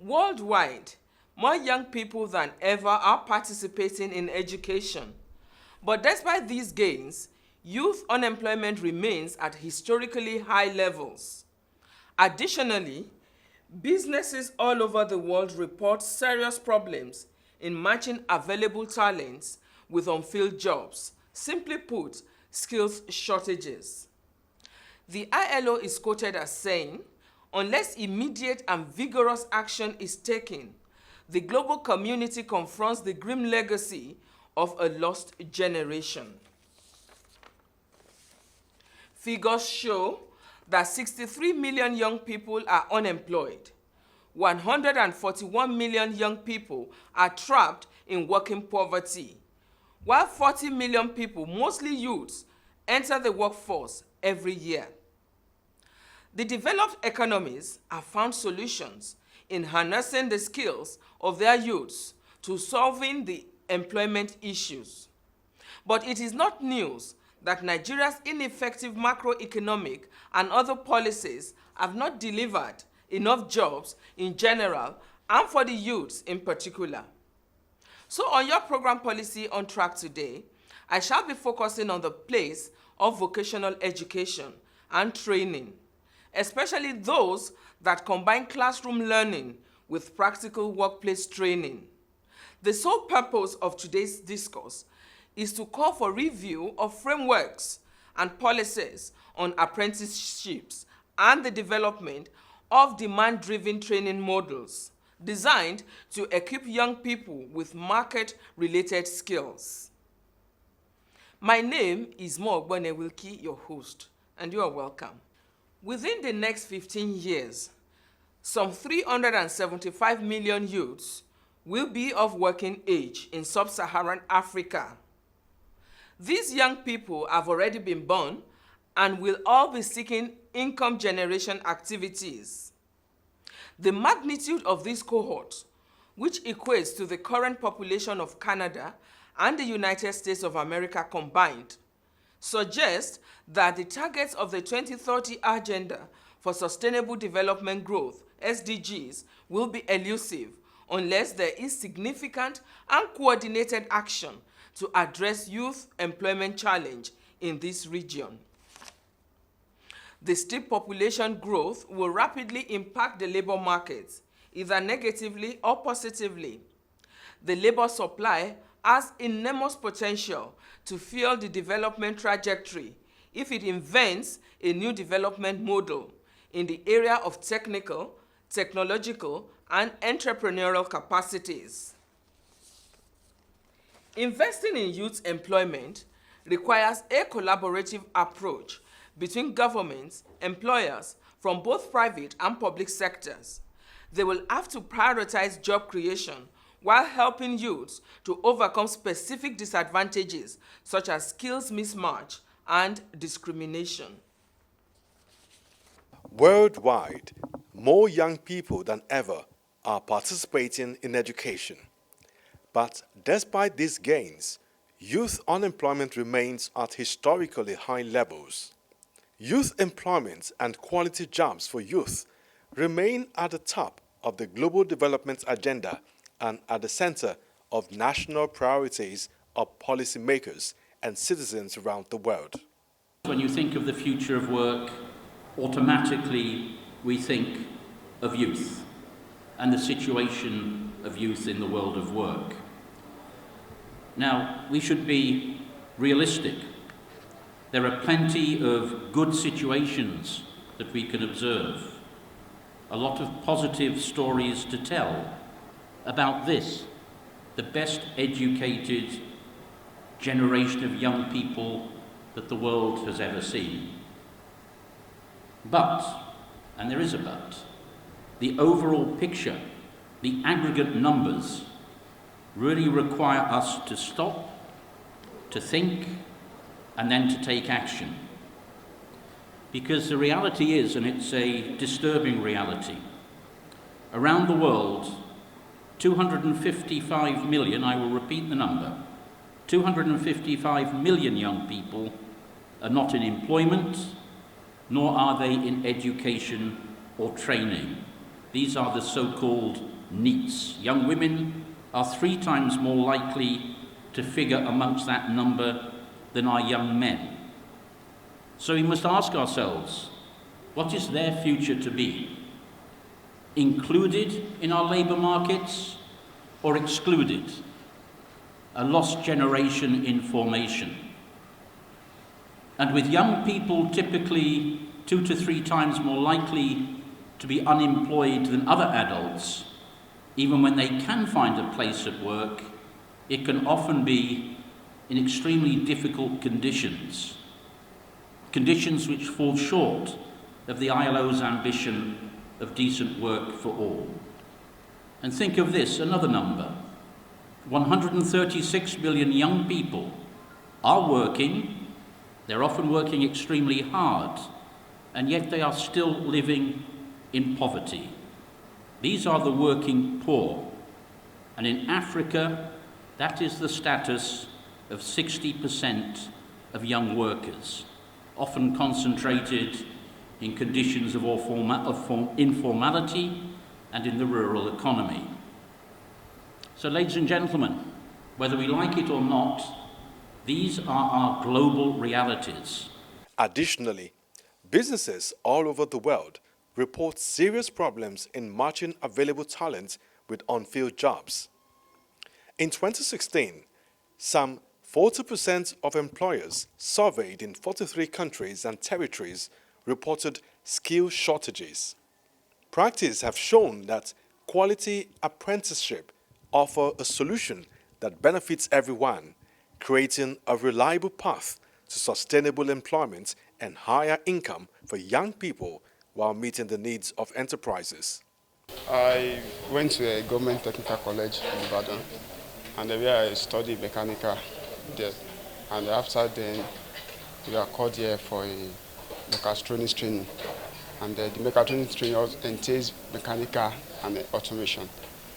Worldwide, more young people than ever are participating in education. But despite these gains, youth unemployment remains at historically high levels. Additionally, businesses all over the world report serious problems in matching available talents with unfilled jobs. Simply put, skills shortages. The ILO is quoted as saying, "Unless immediate and vigorous action is taken, the global community confronts the grim legacy of a lost generation." Figures show that 63 million young people are unemployed. 141 million young people are trapped in working poverty, while 40 million people, mostly youths, enter the workforce every year. The developed economies have found solutions in harnessing the skills of their youths to solving the employment issues. But it is not news that Nigeria's ineffective macroeconomic and other policies have not delivered enough jobs in general and for the youths in particular. So on your program policy on track today, I shall be focusing on the place of vocational education and training, especially those that combine classroom learning with practical workplace training. The sole purpose of today's discourse is to call for review of frameworks and policies on apprenticeships and the development of demand-driven training models designed to equip young people with market-related skills. My name is Mo Ogbonewilki, your host, and you are welcome. Within the next 15 years, some 375 million youths will be of working age in sub-Saharan Africa. These young people have already been born and will all be seeking income generation activities. The magnitude of this cohort, which equates to the current population of Canada and the United States of America combined, suggests that the targets of the 2030 Agenda for Sustainable Development Growth, SDGs, will be elusive unless there is significant and coordinated action to address youth employment challenge in this region. The steep population growth will rapidly impact the labor markets, either negatively or positively. The labor supply has enormous potential to fuel the development trajectory if it invents a new development model in the area of technical, technological, and entrepreneurial capacities. Investing in youth employment requires a collaborative approach between governments, employers from both private and public sectors. They will have to prioritize job creation while helping youths to overcome specific disadvantages such as skills mismatch and discrimination. Worldwide, more young people than ever are participating in education. But despite these gains, youth unemployment remains at historically high levels. Youth employment and quality jobs for youth remain at the top of the global development agenda and at the center of national priorities of policymakers and citizens around the world. When you think of the future of work, automatically we think of youth and the situation of youth in the world of work. Now, we should be realistic. There are plenty of good situations that we can observe, a lot of positive stories to tell about this, the best educated generation of young people that the world has ever seen. But, and there is a but, the overall picture, the aggregate numbers, really require us to stop, to think, and then to take action. Because the reality is, and it's a disturbing reality, around the world, 255 million, I will repeat the number, 255 million young people are not in employment, nor are they in education or training. These are the so-called NEETs. Young women are 3 times more likely to figure amongst that number than are young men. So we must ask ourselves, what is their future to be? Included in our labour markets or excluded? A lost generation in formation. And with young people typically 2 to 3 times more likely to be unemployed than other adults, even when they can find a place at work, it can often be in extremely difficult conditions. Conditions which fall short of the ILO's ambition of decent work for all. And think of this, another number. 136 million young people are working. They're often working extremely hard, and yet they are still living in poverty. These are the working poor. And in Africa, that is the status of 60% of young workers, often concentrated in conditions of informality and in the rural economy. So, ladies and gentlemen, whether we like it or not, these are our global realities. Additionally, businesses all over the world report serious problems in matching available talent with unfilled jobs. In 2016, some 40% of employers surveyed in 43 countries and territories reported skill shortages. Practice have shown that quality apprenticeship offer a solution that benefits everyone, creating a reliable path to sustainable employment and higher income for young people while meeting the needs of enterprises. I went to a government technical college in Ibadan, and where I studied mechanical there. And after then, we are called here for a mechatronics training. And the mechatronics training entails mechanical and automation.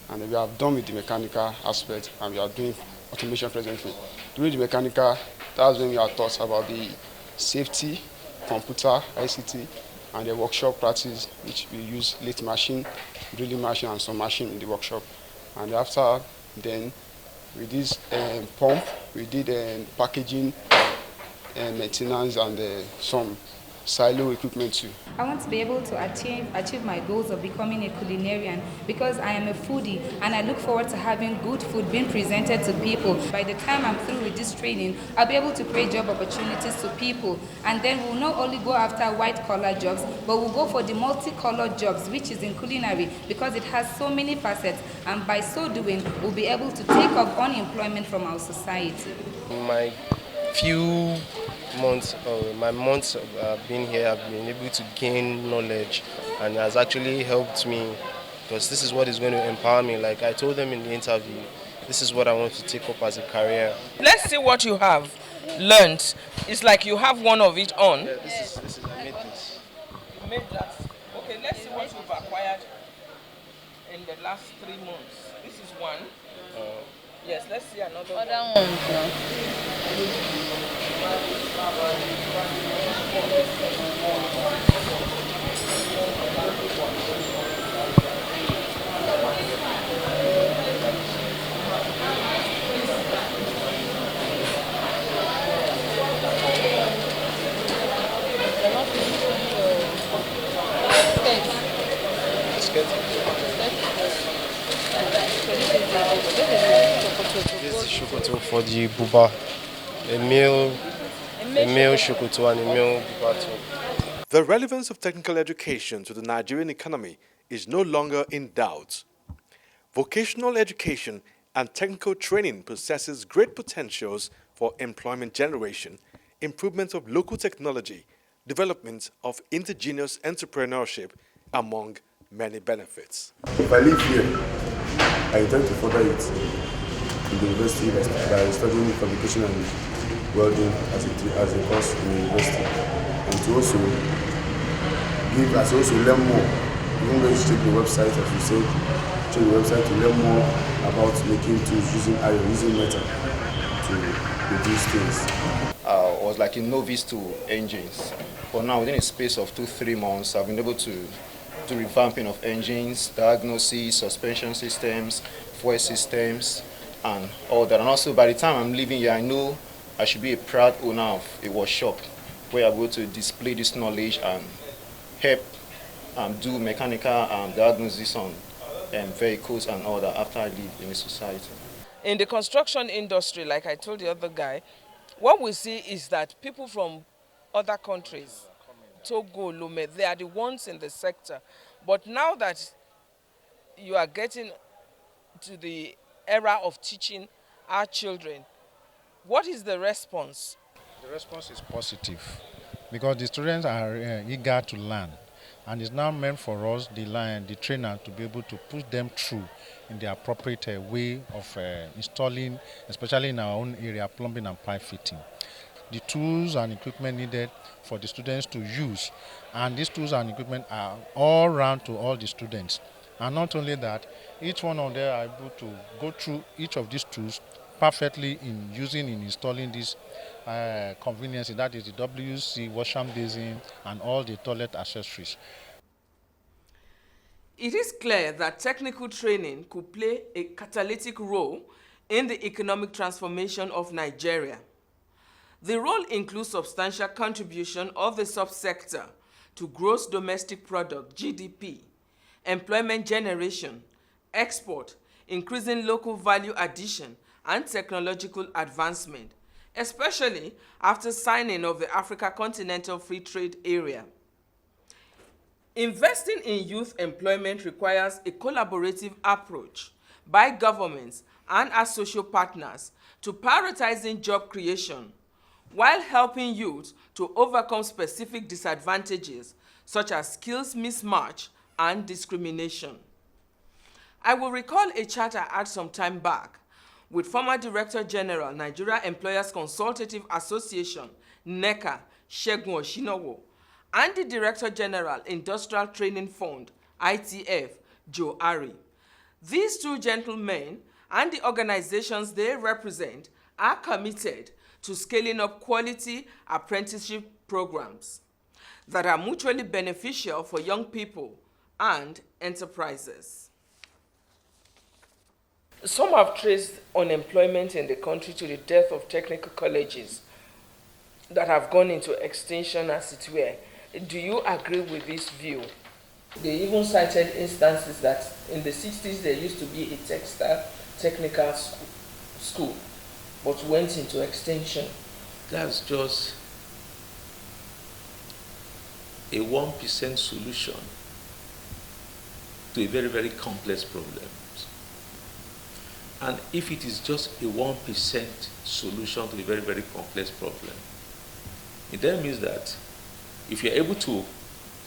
And we have done with the mechanical aspect, and we are doing automation presently. During the mechanical, that's when we are taught about the safety, computer, ICT, and the workshop practice, which we use lathe machine, drilling machine, and some machine in the workshop. And after then, with this pump, we did packaging, maintenance, and some silo equipment too. I want to be able to achieve my goals of becoming a culinarian because I am a foodie and I look forward to having good food being presented to people. By the time I'm through with this training, I'll be able to create job opportunities to people, and then we'll not only go after white-collar jobs, but we'll go for the multicolored jobs, which is in culinary, because it has so many facets, and by so doing, we'll be able to take off unemployment from our society. My few months, my months of being here, I've been able to gain knowledge, and it has actually helped me because this is what is going to empower me. Like I told them in the interview, this is what I want to take up as a career. Let's see what you have learned. It's like you have one of it on. Yeah, this is I made this. You made that. Okay, let's see what you've acquired in the last 3 months. This is one. Yes, let's see another one. Other ones now. This is shokoto for the buba, a male shokoto and a male buba top. The relevance of technical education to the Nigerian economy is no longer in doubt. Vocational education and technical training possesses great potentials for employment generation, improvement of local technology, development of indigenous entrepreneurship, among many benefits. If I live here, I intend to further it in the university by studying fabrication and welding as a course in the university, and to also learn more. Even though you check the website, as you said, check the website to learn more about making tools using iron, using metal to produce things. I was like a novice to engines, but now within a space of 2-3 months, I've been able to do revamping of engines, diagnosis, suspension systems, fuel systems, and all that. And also, by the time I'm leaving here, I know I should be a proud owner of a workshop where I'm going to display this knowledge and help do mechanical diagnosis on vehicles and all that after I leave in the society. In the construction industry, like I told the other guy, what we see is that people from other countries, Togo, Lome, they are the ones in the sector. But now that you are getting to the era of teaching our children, what is the response? The response is positive because the students are eager to learn, and it's now meant for us, the trainer, to be able to push them through in the appropriate way of installing, especially in our own area, plumbing and pipe fitting. The tools and equipment needed for the students to use, and these tools and equipment are all round to all the students. And not only that, each one of them are able to go through each of these tools perfectly in installing these conveniences, that is the WC, washhand basin, and all the toilet accessories. It is clear that technical training could play a catalytic role in the economic transformation of Nigeria. The role includes substantial contribution of the subsector to gross domestic product, GDP, employment generation, export, increasing local value addition, and technological advancement, especially after signing of the Africa Continental Free Trade Area. Investing in youth employment requires a collaborative approach by governments and our social partners to prioritizing job creation while helping youth to overcome specific disadvantages such as skills mismatch and discrimination. I will recall a chat I had some time back with former Director General, Nigeria Employers Consultative Association, NECA, Segun Oshinowo, and the Director General, Industrial Training Fund, ITF, Joe Ari. These two gentlemen and the organizations they represent are committed to scaling up quality apprenticeship programs that are mutually beneficial for young people and enterprises. Some have traced unemployment in the country to the death of technical colleges that have gone into extinction, as it were. Do you agree with this view? They even cited instances that in the 60s there used to be a textile technical school but went into extinction. That's just a 1% solution to a very, very complex problem. And if it is just a 1% solution to a very, very complex problem, it then means that if you're able to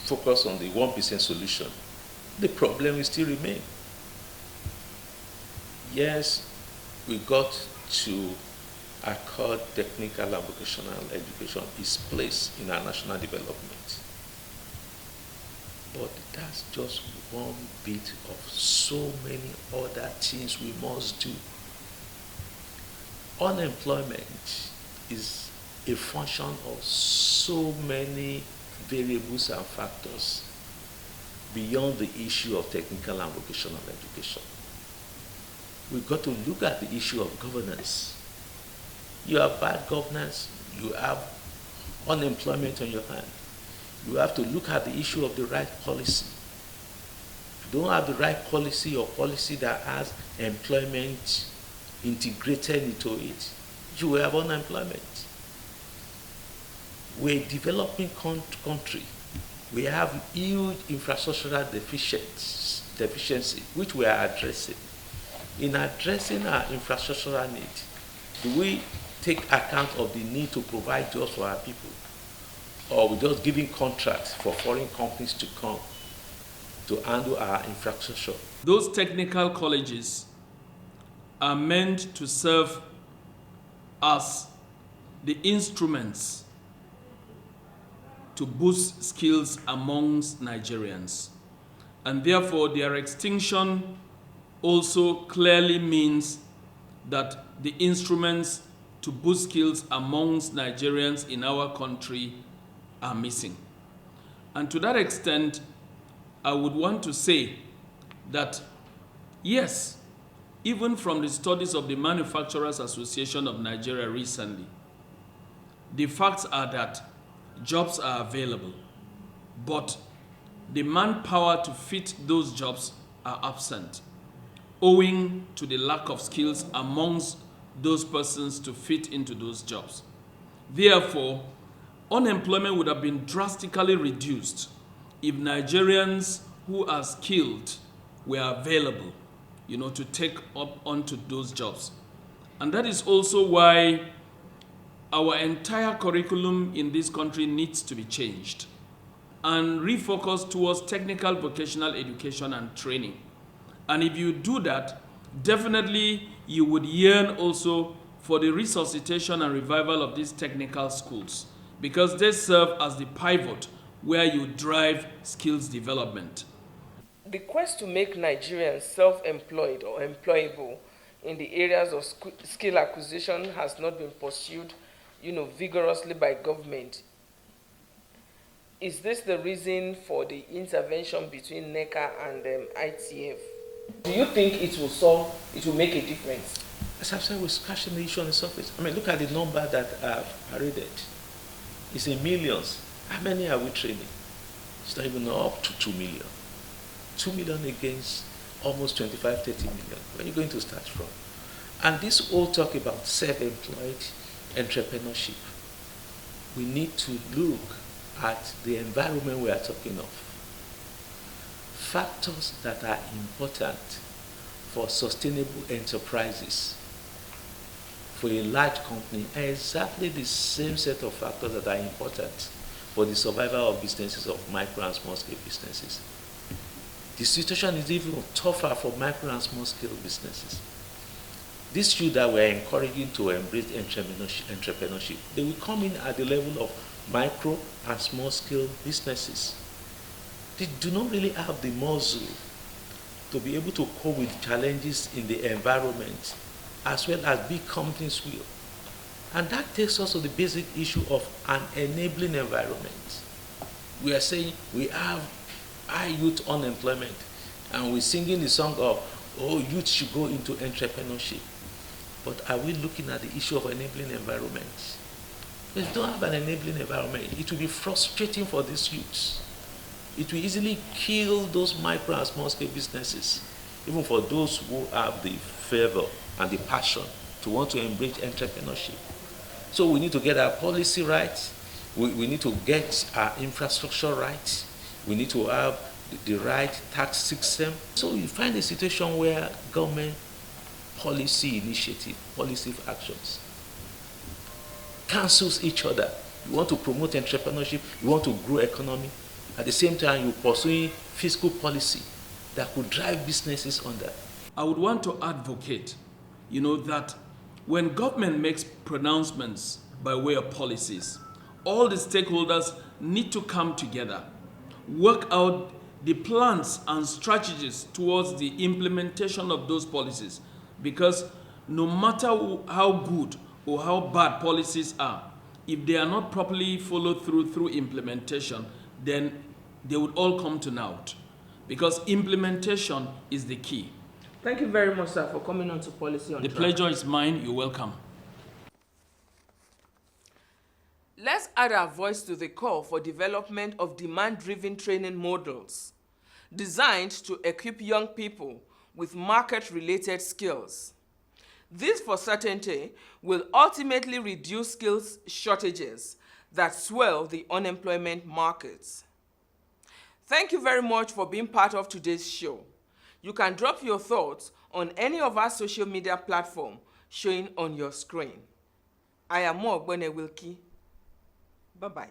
focus on the 1% solution, the problem will still remain. Yes, we got to accord technical and vocational education its place in our national development. But that's just one bit of so many other things we must do. Unemployment is a function of so many variables and factors beyond the issue of technical and vocational education. We've got to look at the issue of governance. You have bad governance, you have unemployment on your hand. You have to look at the issue of the right policy. If you don't have the right policy or policy that has employment integrated into it, you will have unemployment. We're a developing country. We have huge infrastructural deficiency, which we are addressing. In addressing our infrastructural needs, do we take account of the need to provide jobs for our people? Or we're just giving contracts for foreign companies to come to handle our infrastructure? Those technical colleges are meant to serve as the instruments to boost skills amongst Nigerians. And therefore, their extinction also clearly means that the instruments to boost skills amongst Nigerians in our country are missing. And to that extent, I would want to say that, yes, even from the studies of the Manufacturers Association of Nigeria recently, the facts are that jobs are available, but the manpower to fit those jobs are absent, owing to the lack of skills amongst those persons to fit into those jobs. Therefore, unemployment would have been drastically reduced if Nigerians who are skilled were available, to take up onto those jobs. And that is also why our entire curriculum in this country needs to be changed and refocused towards technical vocational education and training. And if you do that, definitely you would yearn also for the resuscitation and revival of these technical schools, because they serve as the pivot where you drive skills development. The quest to make Nigerians self-employed or employable in the areas of skill acquisition has not been pursued, vigorously by government. Is this the reason for the intervention between NECA and ITF? Do you think it will make a difference? As I've said, we're scratching the issue on the surface. I mean, look at the number that I've paraded. It's in millions. How many are we training? It's not even up to 2 million. 2 million against almost 25, 30 million. Where are you going to start from? And this all talk about self-employed entrepreneurship. We need to look at the environment we are talking of. Factors that are important for sustainable enterprises for a large company are exactly the same set of factors that are important for the survival of businesses, of micro and small scale businesses. The situation is even tougher for micro and small scale businesses. These youth that we're encouraging to embrace entrepreneurship, they will come in at the level of micro and small scale businesses. They do not really have the muscle to be able to cope with challenges in the environment as well as big companies will. And that takes us to the basic issue of an enabling environment. We are saying we have high youth unemployment, and we're singing the song of, oh, youth should go into entrepreneurship. But are we looking at the issue of enabling environment? If we don't have an enabling environment, it will be frustrating for these youths. It will easily kill those micro and small scale businesses, even for those who have the fervor and the passion to want to embrace entrepreneurship. So we need to get our policy right. We need to get our infrastructure right. We need to have the right tax system. So you find a situation where government policy initiative, policy actions cancels each other. You want to promote entrepreneurship, you want to grow economy. At the same time, you're pursuing fiscal policy that could drive businesses under. I would want to advocate, that when government makes pronouncements by way of policies, all the stakeholders need to come together, work out the plans and strategies towards the implementation of those policies. Because no matter how good or how bad policies are, if they are not properly followed through implementation, then they would all come to naught. Because implementation is the key. Thank you very much, sir, for coming on to Policy on The Track. pleasure is mine. You're welcome. Let's add our voice to the call for development of demand-driven training models designed to equip young people with market-related skills. This, for certainty, will ultimately reduce skills shortages that swell the unemployment markets. Thank you very much for being part of today's show. You can drop your thoughts on any of our social media platforms showing on your screen. I am Mo Ogbene Wilkie. Bye-bye.